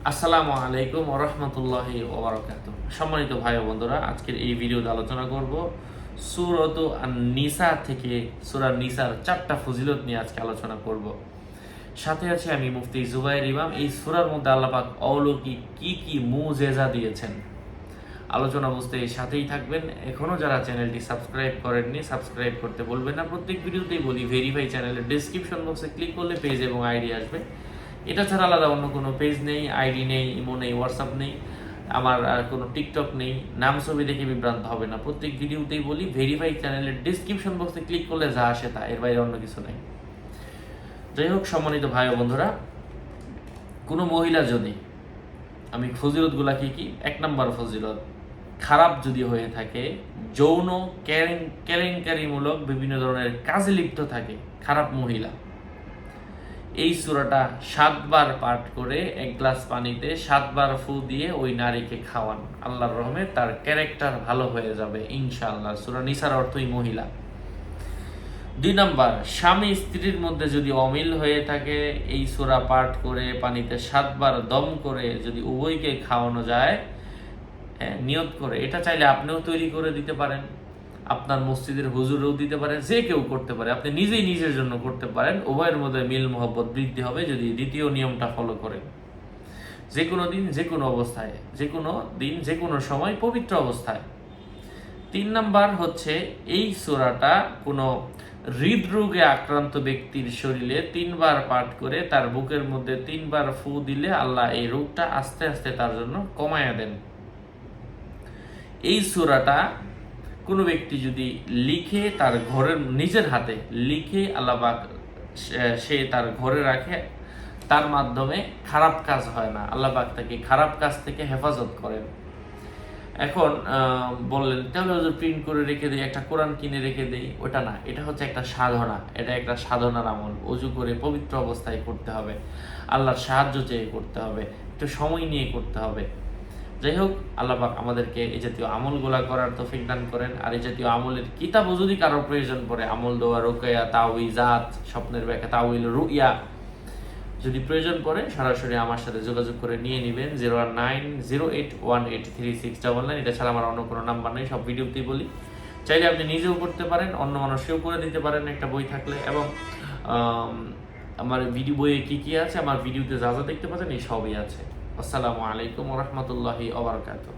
আসসালামু আলাইকুম ওয়া রাহমাতুল্লাহি ওয়া বারাকাতুহু। সম্মানিত ভাই ও বন্ধুরা, আজকের এই ভিডিওতে আলোচনা করব সূরাত আন-নিসা থেকে সূরা নিসার 4টা ফজিলত নিয়ে আজকে আলোচনা করব। সাথে আছে আমি মুফতি জুবাইর ইমাম। এই সূরার মধ্যে আল্লাহ পাক অলৌকিক কি মুজিজা দিয়েছেন, আলোচনা বুঝতে এই সাথেই থাকবেন। এখনো যারা চ্যানেলটি সাবস্ক্রাইব করেননি, সাবস্ক্রাইব করতে বলবেন না। প্রত্যেক ভিডিওতেই বলি, ভেরিফাই চ্যানেলের ডেসক্রিপশন বক্সে ক্লিক করলে পেজ এবং আইডি আসবে। এটা ছাড়া আলাদা অন্য কোনো পেজ নেই, আইডি নেই, ইমো নেই, হোয়াটসঅ্যাপ নেই, আমার কোনো টিকটক নেই। নাম ছবি দেখে বিভ্রান্ত হবে না। প্রত্যেক ভিডিওতেই বলি, ভেরিফাই চ্যানেলের ডেসক্রিপশন বক্সে ক্লিক করলে যা আসে তা, এর বাইরে অন্য কিছু নেই। যাই হোক, সম্মানিত ভাই ও বন্ধুরা, কোনো মহিলা যদি, আমি ফজিলতগুলা কি 1 নম্বর ফজিলত, খারাপ যদি হয়ে থাকে, যৌন কেলেঙ্কারিমূলক বিভিন্ন ধরনের কাজে লিপ্ত থাকে খারাপ মহিলা, এই সূরাটা 7 বার পাঠ করে 1 গ্লাস পানিতে 7 বার ফু দিয়ে ওই নারীকে খাওয়ান। আল্লাহর রহমে তার ক্যারেক্টার ভালো হয়ে যাবে ইনশাআল্লাহ। সূরা নিসার অর্থই মহিলা। 2 নম্বর, স্বামী স্ত্রীর মধ্যে যদি অমিল হয়ে থাকে, এই সূরা পাঠ করে পানিতে 7 বার দম করে যদি উভয়কে খাওয়ানো যায়, নিয়ত করে, এটা চাইলে আপনিও তৈরি করে দিতে পারেন, আপনার মসজিদের হুজুরেও দিতে পারেন, যে কেউ করতে পারে, আপনি নিজেই নিজের জন্য করতে পারেন। উভয়ের মধ্যে মিল মোহব্বত বৃদ্ধি হবে যদি দ্বিতীয় নিয়মটা ফলো করেন। যে কোনো দিন, যে কোনো অবস্থায়, যে কোনো দিন, যে কোনো সময়, পবিত্র অবস্থায়। 3 নাম্বার হচ্ছে, এই সূরাটা কোনো হৃদরোগে আক্রান্ত ব্যক্তির শরীরে 3 বার পাঠ করে তার বুকের মধ্যে 3 বার ফু দিলে আল্লাহ এই রোগটা আস্তে আস্তে তার জন্য কমায়া দেন। এই সূরাটা কোনো ব্যক্তি যদি লিখে তার ঘরের, নিজের হাতে লিখে আল্লাহ পাক সে তার ঘরে রাখে, তার মাধ্যমে খারাপ কাজ হয় না। আল্লাহ পাক তাকে খারাপ কাজ থেকে হেফাজত করেন। এখন বললেন, তাহলে হুজুর প্রিন্ট করে রেখে দেই, একটা কোরআন কিনে রেখে দেই, ওটা না। এটা হচ্ছে একটা সাধনা, এটা একটা সাধনার আমল। অজু করে পবিত্র অবস্থায় করতে হবে, আল্লাহর সাহায্য চেয়ে করতে হবে, একটু সময় নিয়ে করতে হবে। যাই হোক, আল্লাহ পাক আমাদেরকে এই জাতীয় আমলগুলা করার তৌফিক দান করেন। আর এই জাতীয় আমলের কিতাবও যদি কারোর প্রয়োজন পড়ে, আমল দোয়া, রুকিয়া, তাওয়িজাত, স্বপ্নের ব্যাখ্যা, তাওয়িল রুইয়া, যদি প্রয়োজন পড়ে সরাসরি আমার সাথে যোগাযোগ করে নিয়ে নেবেন। 01908183699। এটা ছাড়া আমার অন্য কোনো নাম্বার নেই, সব ভিডিওতেই বলি। চাইলে আপনি নিজেও করতে পারেন, অন্য মানুষকেও করে দিতে পারেন একটা বই থাকলে। এবং আমার ভিডিও বইয়ে কি আছে, আমার ভিডিওতে যা যা দেখতে পাচ্ছেন এই সবই আছে। আসসালামু আলাইকুম ওয়া রাহমাতুল্লাহি ওয়া বারাকাতুহু।